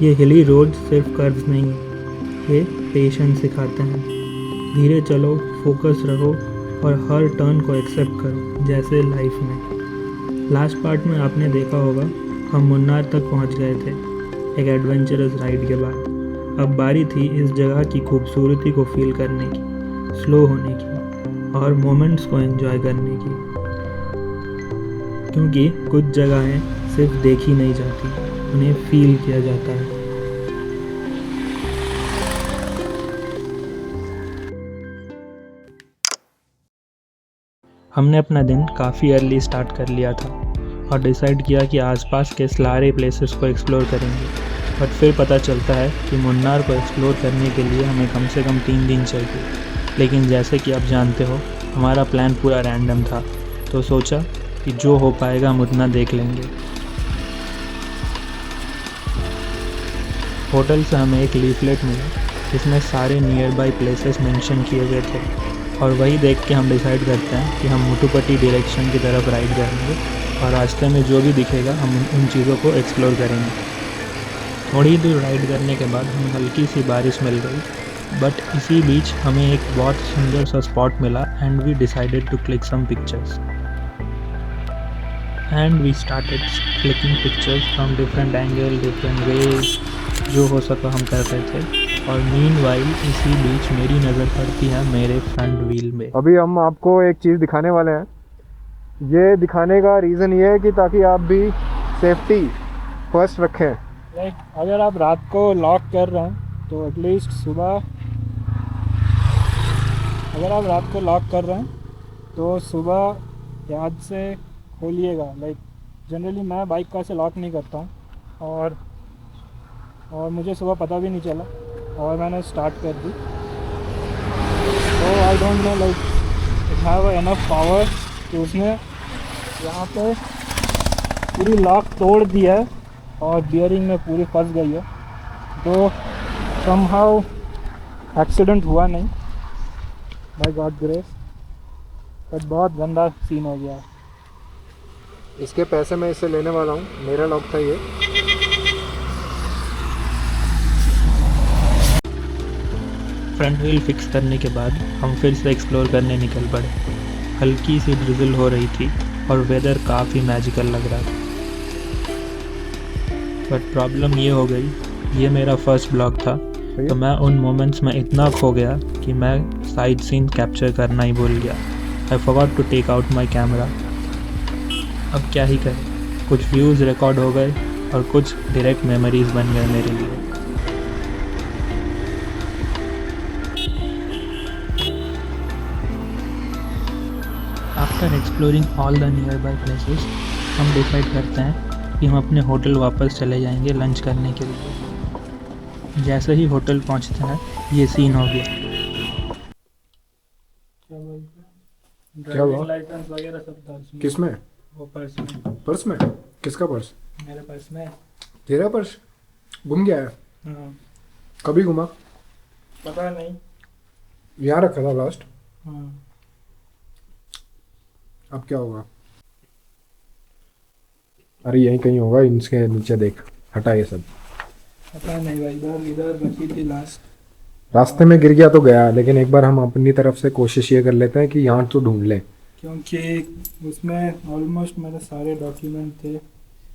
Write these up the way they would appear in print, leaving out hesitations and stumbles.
ये हिली रोड सिर्फ कर्व्स नहीं, ये पेशेंस सिखाते हैं। धीरे चलो, फोकस रहो और हर टर्न को एक्सेप्ट करो, जैसे लाइफ में। लास्ट पार्ट में आपने देखा होगा, हम मुन्नार तक पहुंच गए थे एक एडवेंचरस राइड के बाद। अब बारी थी इस जगह की खूबसूरती को फील करने की, स्लो होने की और मोमेंट्स को एंजॉय करने की। क्योंकि कुछ जगहें सिर्फ देखी नहीं जाती, उन्हें फील किया जाता है। हमने अपना दिन काफ़ी अर्ली स्टार्ट कर लिया था और डिसाइड किया कि आसपास के सारे प्लेसेस को एक्सप्लोर करेंगे। बट फिर पता चलता है कि मुन्नार को एक्सप्लोर करने के लिए हमें कम से कम 3 दिन चाहिए। लेकिन जैसे कि आप जानते हो, हमारा प्लान पूरा रैंडम था, तो सोचा कि जो हो पाएगा हम उतना देख लेंगे। होटल से हमें एक लीफलेट मिला जिसमें सारे नियर बाई प्लेसेस मेंशन किए हुए थे, और वही देख के हम डिसाइड करते हैं कि हम मुटुपट्टी डायरेक्शन की तरफ राइड करेंगे और रास्ते में जो भी दिखेगा हम उन चीज़ों को एक्सप्लोर करेंगे। थोड़ी दूर राइड करने के बाद हमें हल्की सी बारिश मिल गई, बट इसी बीच हमें एक बहुत सुंदर सा स्पॉट मिला and we decided to click some pictures. And we started clicking pictures from different angle, different ways, जो हो सका हम कर रहे थे। और मीनवाइल इसी बीच मेरी नज़र पड़ती है मेरे फ्रंट व्हील में। अभी हम आपको एक चीज़ दिखाने वाले हैं। ये दिखाने का रीज़न ये है कि ताकि आप भी सेफ्टी फर्स्ट रखें। लाइक अगर आप रात को लॉक कर रहे हैं तो एटलीस्ट सुबह, अगर आप रात को लॉक कर रहे हैं तो सुबह याद से खोलिएगा। लाइक जनरली मैं बाइक का से लॉक नहीं करता हूँ, और मुझे सुबह पता भी नहीं चला और मैंने स्टार्ट कर दी। तो I don't know, like it have enough power कि उसने यहाँ पे पूरी लॉक तोड़ दिया है और बियरिंग में पूरी फंस गई है। तो समहाउ एक्सीडेंट हुआ नहीं, बाय गॉड ग्रेस, बट बहुत गंदा सीन हो गया। इसके पैसे मैं इससे लेने वाला हूँ, मेरा लॉक था ये। फ्रंट व्हील फिक्स करने के बाद हम फिर से एक्सप्लोर करने निकल पड़े। हल्की सी ड्रिजल हो रही थी और वेदर काफ़ी मैजिकल लग रहा था। बट प्रॉब्लम ये हो गई, ये मेरा फर्स्ट ब्लॉग था, तो मैं उन मोमेंट्स में इतना खो गया कि मैं साइड सीन कैप्चर करना ही भूल गया। I forgot to take out my camera. अब क्या ही करें, कुछ व्यूज़ रिकॉर्ड हो गए और कुछ डायरेक्ट मेमोरीज बन गए मेरे लिए। After exploring all the near by places, हम डिसाइड करते हैं कि हम अपने होटल वापस चले जाएंगे लंच करने के लिए। जैसे ही होटल पहुंचते हैं ये सीन हो गया। क्या हुआ? ड्राइविंग लाइसेंस वगैरह सब था उसमें। किस में? वो पर्स में। पर्स में? किसका पर्स? मेरे पर्स में। तेरा पर्स गुम गया है? हाँ, कभी गुमा? पता नहीं। यहाँ रखा था लास्ट। हाँ, अब क्या होगा? अरे यहीं कहीं होगा, इनके नीचे देख, हटा ये सब। पता नहीं भाई, इधर इधर रखी थी लास्ट। रास्ते में गिर गया तो गया, लेकिन एक बार हम अपनी तरफ से कोशिश ये कर लेते हैं कि यहाँ तो ढूंढ लें। क्योंकि उसमें ऑलमोस्ट मेरे सारे डॉक्यूमेंट थे।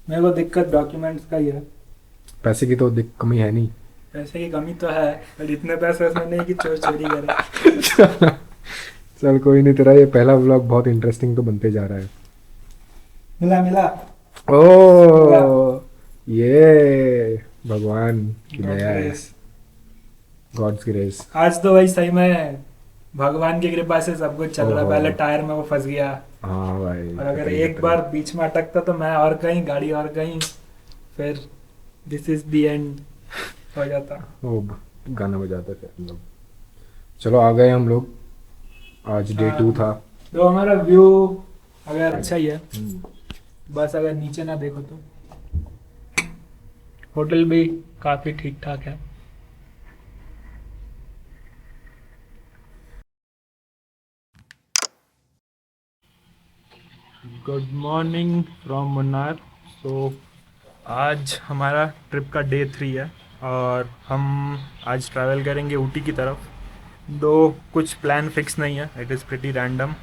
मेरे को दिक्कत डॉक्यूमेंट्स का ही है। पैसे की तो कमी है नहीं। पैसे की कमी तो है, पर इतने पैसे उसमें नहीं कि चोर चोरी करे। चल कोई नहीं, तेरा ये पहला व्लॉग बहुत इंटरेस्टिंग तो बनते जा रहा है। मिला मिला। ओ ये भगवान की दया है, गॉड्स ग्रेस। आज तो भाई सही में भगवान की कृपा से सब कुछ चल रहा। ओहो। पहले टायर में वो फंस गया, हाँ भाई, और अगर कतई एक कतई। बार बीच में अटकता तो मैं और कहीं, गाड़ी और कहीं, फिर दिस इज द एंड हो जाता। वो गाना बजाते थे हम लोग। चलो आ गए हम लोग, आज डे 2 था। तो हमारा व्यू अगर अच्छा ही है, बस अगर नीचे ना देखो तो। होटल भी काफी ठीक ठाक है। Good morning from Munnar. So आज हमारा ट्रिप का डे 3 है और हम आज ट्रैवल करेंगे ऊटी की तरफ। दो कुछ प्लान फिक्स नहीं है, इट इज़ प्रिटी रैंडम।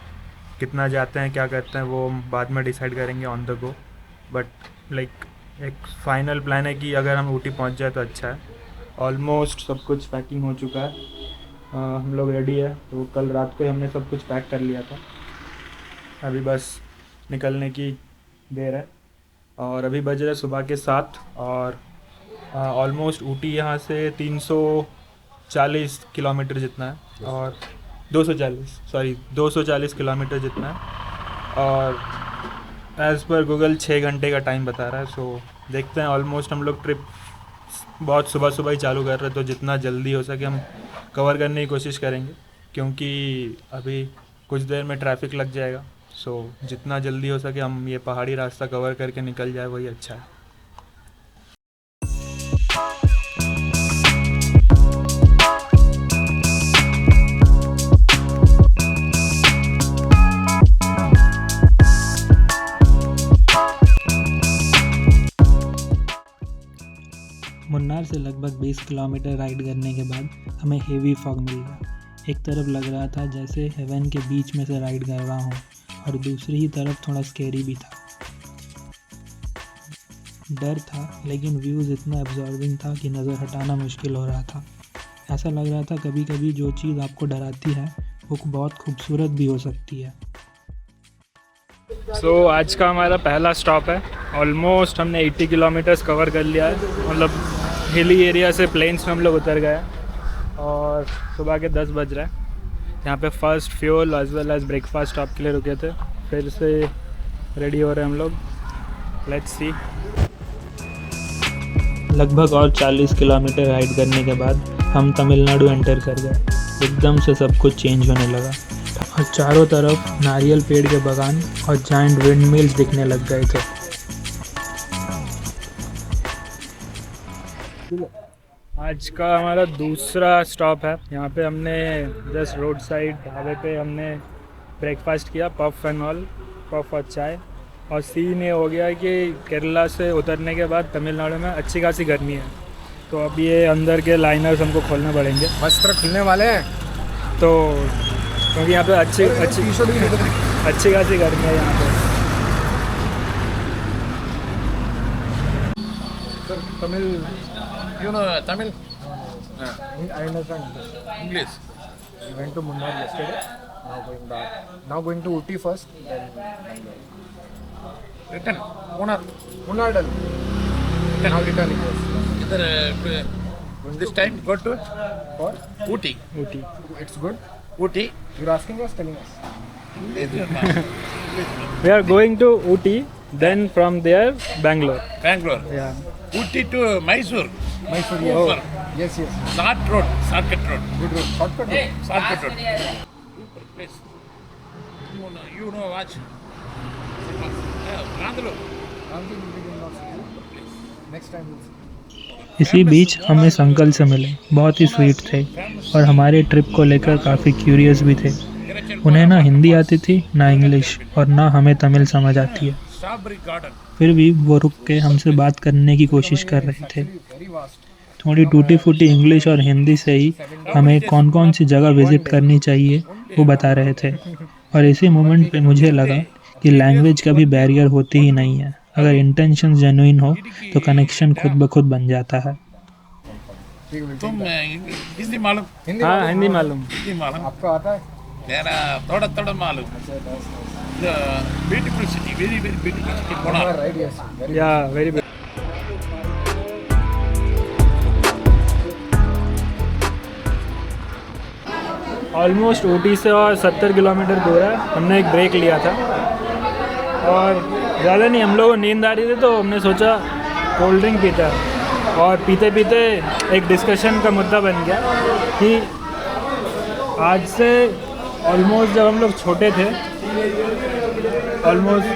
कितना जाते हैं, क्या करते हैं, वो बाद में डिसाइड करेंगे on the go. But like एक फाइनल प्लान है कि अगर हम ऊटी पहुंच जाए तो अच्छा है। ऑलमोस्ट सब कुछ पैकिंग हो चुका है, हम लोग रेडी है। तो कल रात को ही हमने सब कुछ पैक कर लिया था, अभी बस निकलने की देर है। और अभी बज रहा है सुबह के 7 और ऑलमोस्ट ऊटी यहाँ से 340 किलोमीटर जितना है और 240 किलोमीटर जितना है। और एज़ पर गूगल 6 घंटे का टाइम बता रहा है। सो देखते हैं, ऑलमोस्ट हम लोग ट्रिप बहुत सुबह सुबह ही चालू कर रहे हैं, तो जितना जल्दी हो सके हम कवर करने की कोशिश करेंगे, क्योंकि अभी कुछ देर में ट्रैफिक लग जाएगा। सो जितना जल्दी हो सके हम ये पहाड़ी रास्ता कवर करके निकल जाए, वही अच्छा है। मुन्नार से लगभग 20 किलोमीटर राइड करने के बाद हमें हेवी फॉग मिल गया। एक तरफ लग रहा था जैसे हेवन के बीच में से राइड कर रहा हूँ और दूसरी ही तरफ थोड़ा स्केरी भी था। डर था, लेकिन व्यूज़ इतना एब्जॉर्बिंग था कि नज़र हटाना मुश्किल हो रहा था। ऐसा लग रहा था कभी कभी जो चीज़ आपको डराती है वो बहुत खूबसूरत भी हो सकती है। सो आज का हमारा पहला स्टॉप है। ऑलमोस्ट हमने 80 किलोमीटर्स कवर कर लिया है, मतलब हिली एरिया से प्लेन्स में हम लोग उतर गए और सुबह के 10 बज रहे हैं। यहाँ पे first fuel as well as breakfast stop के लिए रुके थे, फिर से रेडी हो रहे हैं हम लोग। Let's see. लगभग और 40 किलोमीटर राइड करने के बाद हम तमिलनाडु एंटर कर गए। एकदम से सब कुछ चेंज होने लगा और चारों तरफ नारियल पेड़ के बागान और जाइंट विंड मिल्स दिखने लग गए थे। आज का हमारा दूसरा स्टॉप है। यहाँ पे हमने जस्ट रोड साइड ढाबे पे हमने ब्रेकफास्ट किया, पफ एंड ऑल, पफ और चाय। और सीन ये हो गया कि केरला से उतरने के बाद तमिलनाडु में अच्छी खासी गर्मी है, तो अब ये अंदर के लाइनर्स हमको खोलने पड़ेंगे। वस्त्र खुलने वाले हैं, तो क्योंकि यहाँ पे अच्छी खासी गर्मी है यहाँ पे। Tamil You know Tamil? I understand English? We went to Munnar yesterday, now going back, now going to Ooty first, then Return. Munnar. Munnar done, now returning, yes. Either this time go to For Ooty. Ooty it's good, Ooty. you're asking us, telling us. We are going to Ooty, then from there Bangalore. Bangalore. या Ooty to Mysore. Mysore, Over. yes, yes, Short road. Shortcut road. good road, shortcut road. Shortcut road. Super place. You know watch. Bangalore. Something we did not see. Next time we'll see. इसी बीच हम इस uncle से मिले, बहुत ही sweet थे और हमारे trip को लेकर काफ़ी क्यूरियस भी थे। उन्हें ना हिंदी आती थी ना इंग्लिश और ना हमें तमिल समझ आती है, Strawberry garden. फिर भी वो रुक के हमसे बात करने की कोशिश कर रहे थे। Very vast. थोड़ी टूटी फूटी इंग्लिश और हिंदी से ही हमें कौन कौन सी जगह विज़िट करनी चाहिए वो बता रहे थे। और इसी मोमेंट पे मुझे लगा कि लैंग्वेज का भी बैरियर होती ही नहीं है। अगर इंटेंशन जेन्युइन हो तो कनेक्शन खुद ब खुद बन जाता है। तुम हिंदी मालूम? हाँ, हिंदी मालूम। हिंदी मालूम? आपको आता है? तेरा थोड़ा मालूम. The beautiful city, very beautiful city. Munnar, Munnar. right? Yes. Very या वेरी गुड। ऑलमोस्ट ऊटी से और 70 किलोमीटर दूर है। हमने एक ब्रेक लिया था और ज़्यादा नहीं, हम लोगों को नींद आ रही थी तो हमने सोचा कोल्ड ड्रिंक पीता है। और पीते पीते एक डिस्कशन का मुद्दा बन गया कि आज से ऑलमोस्ट जब हम लोग छोटे थे, ऑलमोस्ट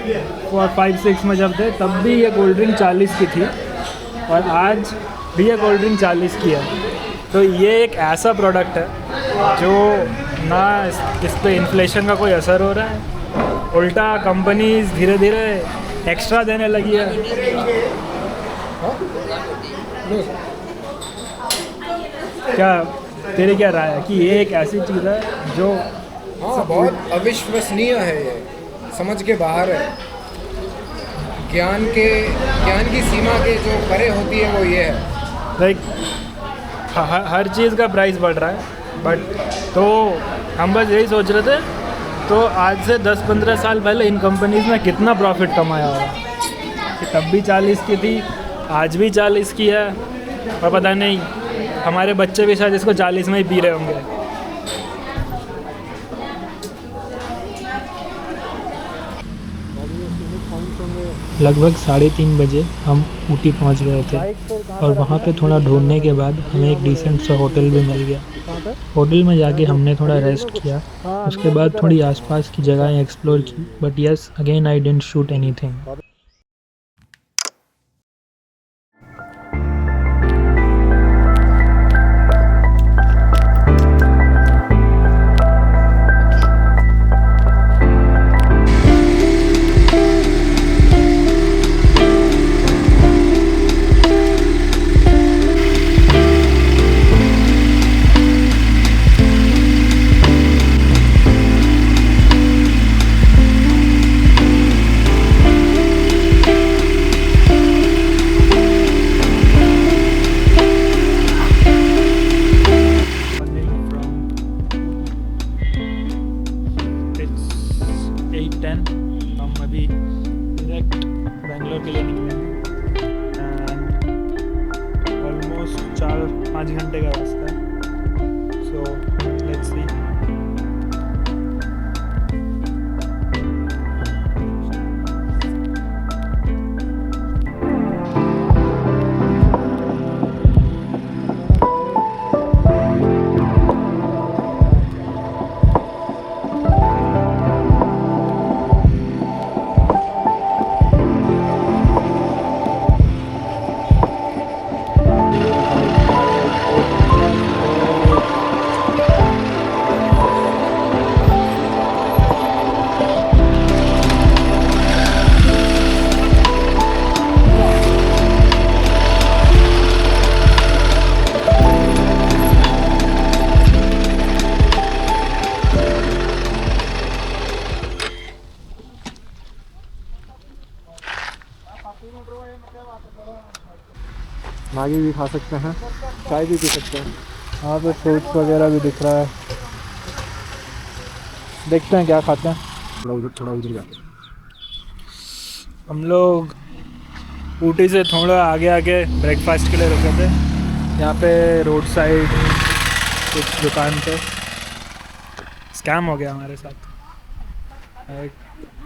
4-5-6 में जब थे, तब भी ये कोल्ड ड्रिंक 40 की थी और आज भी ये कोल्ड ड्रिंक 40 की है। तो ये एक ऐसा प्रोडक्ट है जो ना इस पर इन्फ्लेशन का कोई असर हो रहा है, उल्टा कंपनीज धीरे धीरे एक्स्ट्रा देने लगी है। क्या तेरी क्या राय है कि ये एक ऐसी चीज़ है जो हाँ, बहुत अविश्वसनीय है, ये समझ के बाहर है। ज्ञान की सीमा के जो परे होती है वो ये है। लाइक हर चीज़ का प्राइस बढ़ रहा है, बट तो हम बस यही सोच रहे थे, तो आज से 10-15 साल पहले इन कंपनीज़ में कितना प्रॉफिट कमाया होगा कि तब भी 40 की थी, आज भी 40 की है, और पता नहीं हमारे बच्चे भी शायद इसको 40 में ही पी रहे होंगे। लगभग 3:30 बजे हम ऊटी पहुंच गए थे और वहां पे थोड़ा ढूंढने के बाद हमें एक डिसेंट सा होटल भी मिल गया। होटल में जाके हमने थोड़ा रेस्ट किया, उसके बाद थोड़ी आसपास की जगहें एक्सप्लोर की, but yes again I didn't shoot anything. हम अभी डायरेक्ट बेंगलोर के लिए निकले हैं एंड ऑलमोस्ट 4-5 घंटे का रास्ता है, सो लेट्स सी। मैगी भी खा सकते हैं, चाय भी पी सकते हैं। वहाँ पे फ्रूट्स वगैरह भी दिख रहा है, देखते हैं क्या खाते हैं। थोड़ा उधर जाते हैं। हम लोग ऊटी से थोड़ा आगे आके ब्रेकफास्ट के लिए रुके थे, यहाँ पे रोड साइड कुछ दुकान पे स्कैम हो गया हमारे साथ।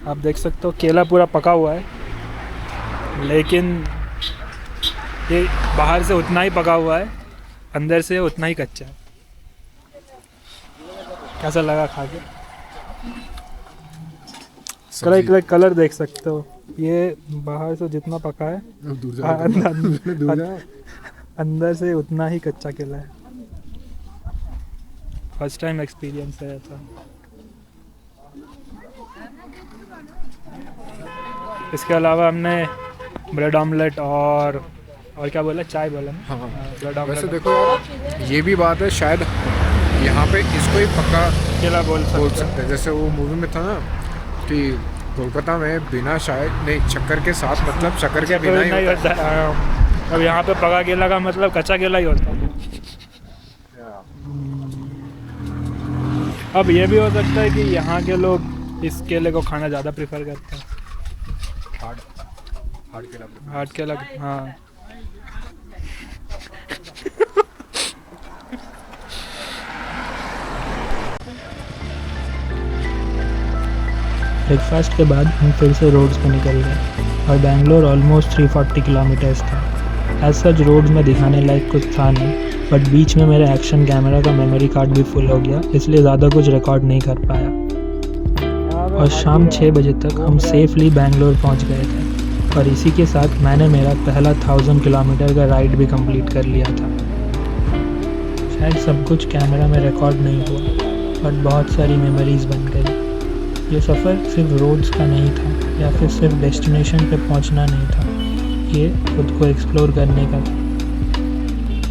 आप देख सकते हो केला पूरा पका हुआ है, लेकिन ये बाहर से उतना ही पका हुआ है, अंदर से उतना ही कच्चा है। कैसा लगा खा के? कलर देख सकते हो, ये बाहर से जितना पका है अंदर से उतना ही कच्चा केला है। फर्स्ट टाइम एक्सपीरियंस है ऐसा। इसके अलावा हमने ब्रेड ऑमलेट और क्या बोला, चाय बोला ना? हाँ, ब्रेड ऑमलेट। वैसे देखो यार, ये भी बात है, शायद यहाँ पे इसको ही पक्का केला बोल सकते हैं। जैसे वो मूवी में था ना कि कोलकाता में बिना शायद नहीं, शक्कर के साथ मतलब शक्कर के बिना ही होता है। अब यहाँ पे पका केला का मतलब कच्चा केला ही होता है। अब ये भी हो सकता है कि यहाँ के लोग इस केले को खाना ज़्यादा प्रेफर करते हैं। हार्ड केला, हाँ। ब्रेकफास्ट के बाद हम फिर से रोड्स पे निकल गए और बेंगलोर ऑलमोस्ट 340 किलोमीटर्स था। एज सच रोड्स में दिखाने लायक कुछ था नहीं, बट बीच में मेरे एक्शन कैमरा का मेमोरी कार्ड भी फुल हो गया, इसलिए ज़्यादा कुछ रिकॉर्ड नहीं कर पाया। और शाम 6 बजे तक हम सेफली बेंगलोर पहुंच गए थे और इसी के साथ मैंने मेरा पहला 1000 किलोमीटर का राइड भी कंप्लीट कर लिया था। शायद सब कुछ कैमरा में रिकॉर्ड नहीं हुआ, बट बहुत सारी मेमोरीज बन गई। ये सफ़र सिर्फ रोड्स का नहीं था या फिर सिर्फ डेस्टिनेशन पे पहुंचना नहीं था, ये खुद को एक्सप्लोर करने का था।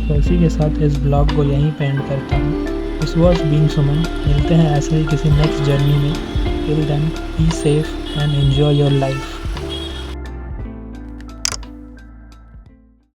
तो इसी के साथ इस ब्लॉग को यहीं पे एंड करता हूँ। This was being Suman. मिलते हैं ऐसे ही किसी नेक्स्ट जर्नी में। Till then be safe and enjoy your life.